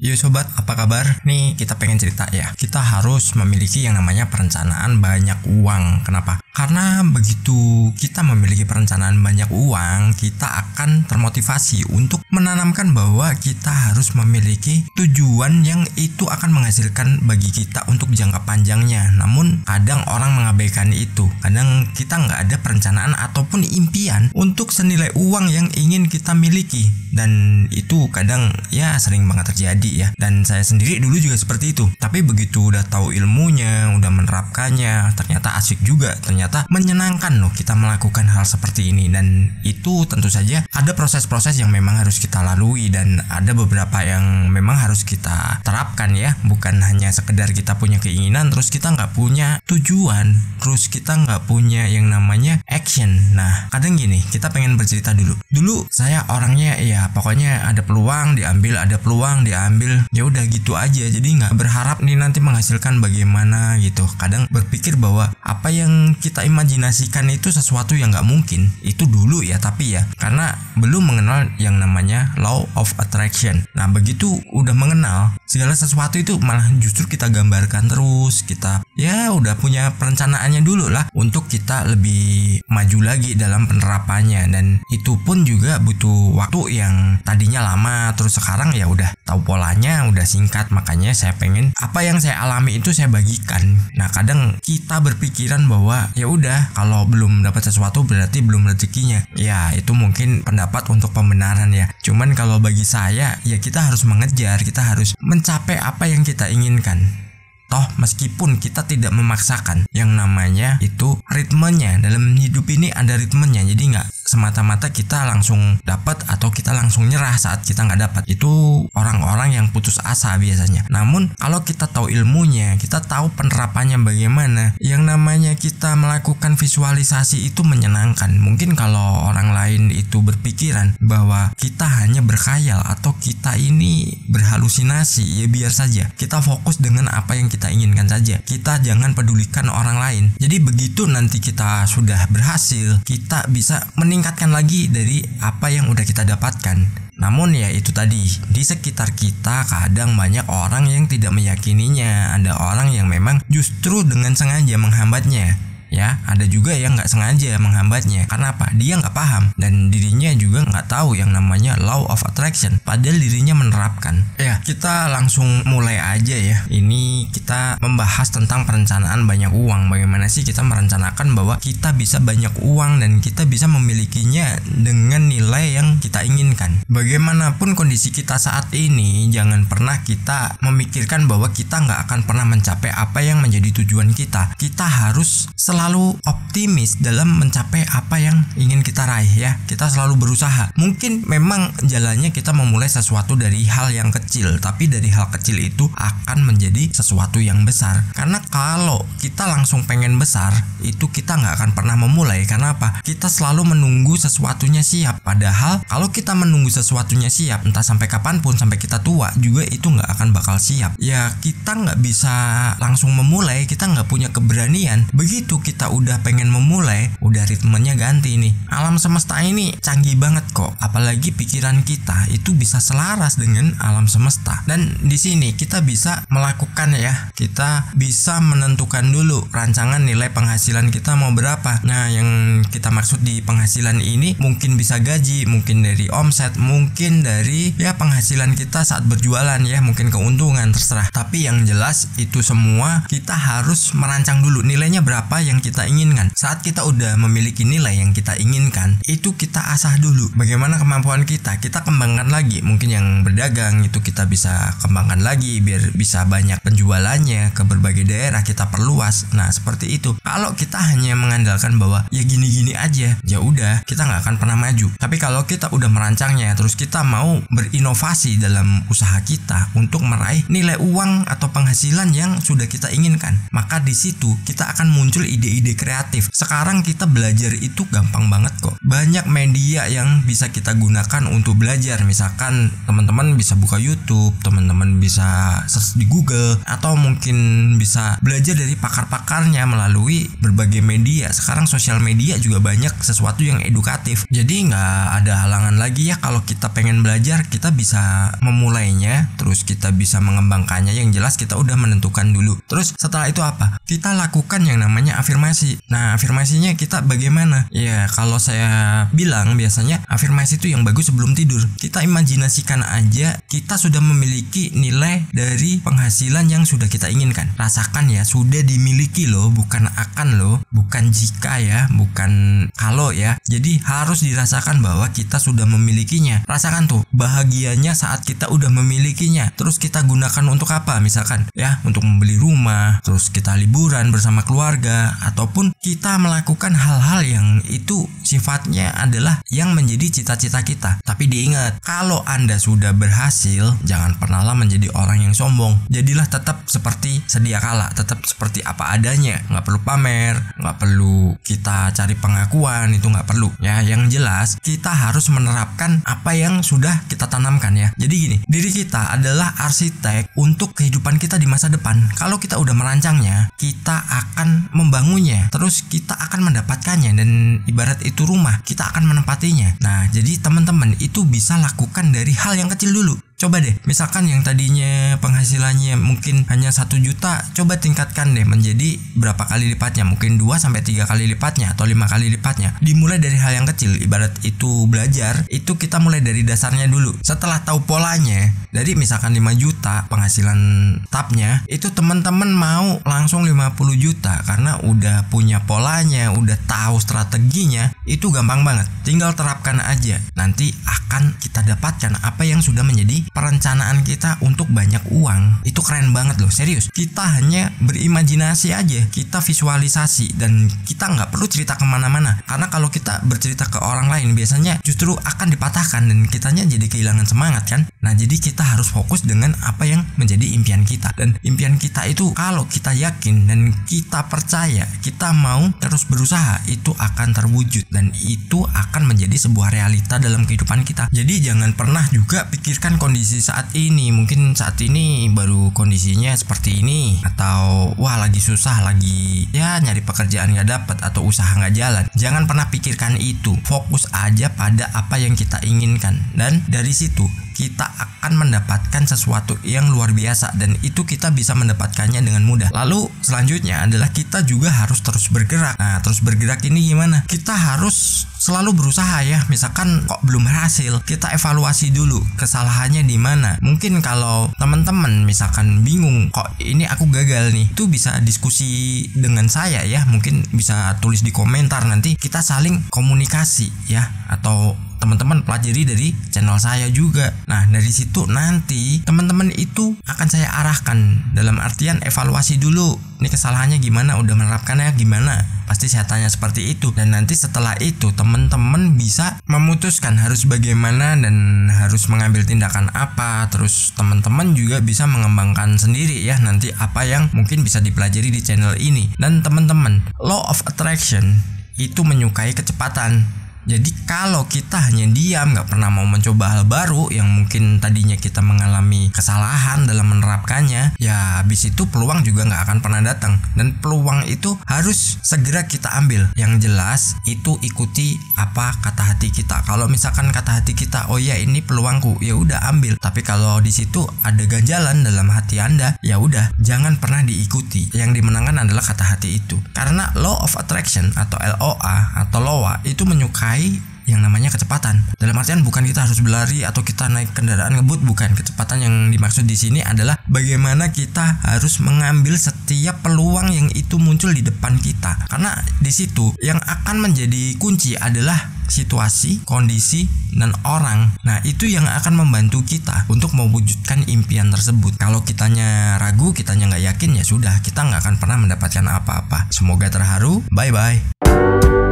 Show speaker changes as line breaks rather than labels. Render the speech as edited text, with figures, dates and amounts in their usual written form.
Yo sobat, apa kabar? Nih kita pengen cerita ya. Kita harus memiliki yang namanya perencanaan banyak uang. Kenapa? Karena begitu kita memiliki perencanaan banyak uang, kita akan termotivasi untuk menanamkan bahwa kita harus memiliki tujuan yang itu akan menghasilkan bagi kita untuk jangka panjangnya. Namun kadang orang mengabaikan itu. Kadang kita nggak ada perencanaan ataupun impian untuk senilai uang yang ingin kita miliki. Dan itu kadang ya sering banget terjadi ya. Dan saya sendiri dulu juga seperti itu. Tapi begitu udah tahu ilmunya, udah menerapkannya, ternyata asik juga, ternyata menyenangkan loh kita melakukan hal seperti ini. Dan itu tentu saja ada proses-proses yang memang harus kita lalui dan ada beberapa yang memang harus kita terapkan ya. Bukan hanya sekedar kita punya keinginan terus kita nggak punya tujuan, terus kita nggak punya yang namanya action. Nah kadang gini, kita pengen bercerita dulu. Dulu saya orangnya ya pokoknya ada peluang diambil, ada peluang diambil, ya udah gitu aja. Jadi nggak berharap nih nanti menghasilkan bagaimana gitu. Kadang berpikir bahwa apa yang kita imajinasikan itu sesuatu yang nggak mungkin. Itu dulu ya, tapi ya karena belum mengenal yang namanya law of attraction. Nah begitu udah mengenal segala sesuatu itu malah justru kita gambarkan terus. Kita ya udah punya perencanaannya dulu lah untuk kita lebih maju lagi dalam penerapannya. Dan itu pun juga butuh waktu yang tadinya lama, terus sekarang ya udah tahu polanya, udah singkat. Makanya saya pengen apa yang saya alami itu saya bagikan. Nah kadang kita berpikiran bahwa ya udah kalau belum dapat sesuatu berarti belum rezekinya. Ya itu mungkin pendapat untuk pembenaran ya. Cuman kalau bagi saya ya kita harus mengejar, kita harus mencapai apa yang kita inginkan. Toh meskipun kita tidak memaksakan, yang namanya itu ritmenya. Dalam hidup ini ada ritmenya, jadi nggak semata-mata kita langsung dapat atau kita langsung nyerah saat kita nggak dapat. Itu orang-orang yang putus asa biasanya. Namun kalau kita tahu ilmunya, kita tahu penerapannya bagaimana, yang namanya kita melakukan visualisasi itu menyenangkan. Mungkin kalau orang lain itu berpikiran bahwa kita hanya berkhayal atau kita ini berhalusinasi, ya biar saja. Kita fokus dengan apa yang kita inginkan saja. Kita jangan pedulikan orang lain. Jadi begitu nanti kita sudah berhasil, kita bisa meningkatkan lagi dari apa yang udah kita dapatkan. Namun ya itu tadi, di sekitar kita kadang banyak orang yang tidak meyakininya. Ada orang yang memang justru dengan sengaja menghambatnya. Ya, ada juga yang nggak sengaja menghambatnya. Karena apa? Dia nggak paham dan dirinya juga nggak tahu yang namanya law of attraction. Padahal dirinya menerapkan. Ya, kita langsung mulai aja ya. Ini kita membahas tentang perencanaan banyak uang. Bagaimana sih kita merencanakan bahwa kita bisa banyak uang dan kita bisa memilikinya dengan nilai yang kita inginkan. Bagaimanapun kondisi kita saat ini, jangan pernah kita memikirkan bahwa kita nggak akan pernah mencapai apa yang menjadi tujuan kita. Kita harus selalu optimis dalam mencapai apa yang ingin kita raih ya. Kita selalu berusaha. Mungkin memang jalannya kita memulai sesuatu dari hal yang kecil, tapi dari hal kecil itu akan menjadi sesuatu yang besar. Karena kalau kita langsung pengen besar, itu kita nggak akan pernah memulai. Karena apa? Kita selalu menunggu sesuatunya siap. Padahal kalau kita menunggu sesuatunya siap, entah sampai kapanpun, sampai kita tua juga itu nggak akan bakal siap. Ya kita nggak bisa langsung memulai, kita nggak punya keberanian. Begitu kita udah pengen memulai, udah ritmenya ganti nih. Alam semesta ini canggih banget kok. Apalagi pikiran kita itu bisa selaras dengan alam semesta. Dan di sini kita bisa melakukan ya. Kita bisa menentukan dulu rancangan nilai penghasilan kita mau berapa. Nah, yang kita maksud di penghasilan ini mungkin bisa gaji, mungkin dari omset, mungkin dari ya penghasilan kita saat berjualan ya, mungkin keuntungan, terserah. Tapi yang jelas itu semua kita harus merancang dulu nilainya berapa yang kita inginkan. Saat kita udah memiliki nilai yang kita inginkan, itu kita asah dulu bagaimana kemampuan kita kembangkan lagi. Mungkin yang berdagang itu kita bisa kembangkan lagi biar bisa banyak penjualannya ke berbagai daerah, kita perluas. Nah seperti itu. Kalau kita hanya mengandalkan bahwa ya gini-gini aja, ya udah kita nggak akan pernah maju. Tapi kalau kita udah merancangnya, terus kita mau berinovasi dalam usaha kita untuk meraih nilai uang atau penghasilan yang sudah kita inginkan, maka di situ kita akan muncul ide ide-ide kreatif. Sekarang kita belajar itu gampang banget kok. Banyak media yang bisa kita gunakan untuk belajar. Misalkan teman-teman bisa buka YouTube, teman-teman bisa search di Google, atau mungkin bisa belajar dari pakar-pakarnya melalui berbagai media. Sekarang sosial media juga banyak sesuatu yang edukatif. Jadi nggak ada halangan lagi ya kalau kita pengen belajar, kita bisa memulainya, terus kita bisa mengembangkannya. Yang jelas kita udah menentukan dulu. Terus setelah itu apa? Kita lakukan yang namanya afirmasi. Nah, afirmasinya kita bagaimana? Ya, kalau saya bilang biasanya afirmasi itu yang bagus sebelum tidur. Kita imajinasikan aja kita sudah memiliki nilai dari penghasilan yang sudah kita inginkan. Rasakan ya, sudah dimiliki loh, bukan akan loh, bukan jika ya, bukan kalau ya. Jadi harus dirasakan bahwa kita sudah memilikinya. Rasakan tuh bahagianya saat kita udah memilikinya. Terus kita gunakan untuk apa? Misalkan ya, untuk membeli rumah, terus kita liburan bersama keluarga, ataupun kita melakukan hal-hal yang itu sifatnya adalah yang menjadi cita-cita kita. Tapi diingat, kalau Anda sudah berhasil, jangan pernahlah menjadi orang yang sombong. Jadilah tetap seperti sedia kala, tetap seperti apa adanya. Nggak perlu pamer, nggak perlu kita cari pengakuan, itu nggak perlu. Ya, yang jelas kita harus menerapkan apa yang sudah kita tanamkan ya. Jadi gini, diri kita adalah arsitek untuk kehidupan kita di masa depan. Kalau kita udah merancangnya, kita akan membangunnya, terus kita akan mendapatkannya, dan ibarat itu rumah, kita akan menempatinya. Nah, jadi teman-teman itu bisa lakukan dari hal yang kecil dulu. Coba deh, misalkan yang tadinya penghasilannya mungkin hanya 1 juta, coba tingkatkan deh menjadi berapa kali lipatnya, mungkin 2-3 kali lipatnya atau 5 kali lipatnya. Dimulai dari hal yang kecil, ibarat itu belajar, itu kita mulai dari dasarnya dulu. Setelah tahu polanya, dari misalkan 5 juta penghasilan tetapnya, itu teman-teman mau langsung 50 juta karena udah punya polanya, udah tahu strateginya, itu gampang banget. Tinggal terapkan aja. Nanti akan kita dapatkan apa yang sudah menjadi perencanaan kita untuk banyak uang. Itu keren banget loh, serius. Kita hanya berimajinasi aja, kita visualisasi, dan kita nggak perlu cerita kemana-mana. Karena kalau kita bercerita ke orang lain, biasanya justru akan dipatahkan dan kitanya jadi kehilangan semangat kan. Nah, jadi kita harus fokus dengan apa yang menjadi impian kita. Dan impian kita itu kalau kita yakin dan kita percaya, kita mau terus berusaha, itu akan terwujud dan itu akan menjadi sebuah realita dalam kehidupan kita. Jadi jangan pernah juga pikirkan kondisi saat ini. Mungkin saat ini baru kondisinya seperti ini, atau wah lagi susah, lagi ya nyari pekerjaan gak dapat, atau usaha gak jalan. Jangan pernah pikirkan itu. Fokus aja pada apa yang kita inginkan, dan dari situ kita akan mendapatkan sesuatu yang luar biasa, dan itu kita bisa mendapatkannya dengan mudah. Lalu selanjutnya adalah kita juga harus terus bergerak. Nah, terus bergerak ini gimana? Kita harus selalu berusaha ya. Misalkan kok belum berhasil, kita evaluasi dulu kesalahannya di mana. Mungkin kalau teman-teman misalkan bingung, kok ini aku gagal nih, itu bisa diskusi dengan saya ya. Mungkin bisa tulis di komentar, nanti kita saling komunikasi ya, atau teman-teman pelajari dari channel saya juga. Nah, dari situ nanti teman-teman itu akan saya arahkan, dalam artian evaluasi dulu. Ini kesalahannya gimana, udah menerapkannya gimana? Pasti saya tanya seperti itu. Dan nanti setelah itu teman-teman bisa memutuskan harus bagaimana dan harus mengambil tindakan apa. Terus teman-teman juga bisa mengembangkan sendiri ya nanti apa yang mungkin bisa dipelajari di channel ini. Dan teman-teman, law of attraction itu menyukai kecepatan. Jadi kalau kita hanya diam, gak pernah mau mencoba hal baru yang mungkin tadinya kita mengalami kesalahan dalam menerapkannya, ya habis itu peluang juga gak akan pernah datang. Dan peluang itu harus segera kita ambil. Yang jelas itu ikuti apa kata hati kita. Kalau misalkan kata hati kita, oh ya ini peluangku, ya udah ambil. Tapi kalau di situ ada ganjalan dalam hati Anda, ya udah jangan pernah diikuti. Yang dimenangkan adalah kata hati itu. Karena law of attraction atau LOA atau LOA itu menyukai yang namanya kecepatan. Dalam artian bukan kita harus berlari atau kita naik kendaraan ngebut, bukan. Kecepatan yang dimaksud di sini adalah bagaimana kita harus mengambil setiap peluang yang itu muncul di depan kita. Karena di situ yang akan menjadi kunci adalah situasi, kondisi, dan orang. Nah, itu yang akan membantu kita untuk mewujudkan impian tersebut. Kalau kitanya ragu, kitanya nggak yakin, ya sudah, kita nggak akan pernah mendapatkan apa-apa. Semoga terharu. Bye-bye.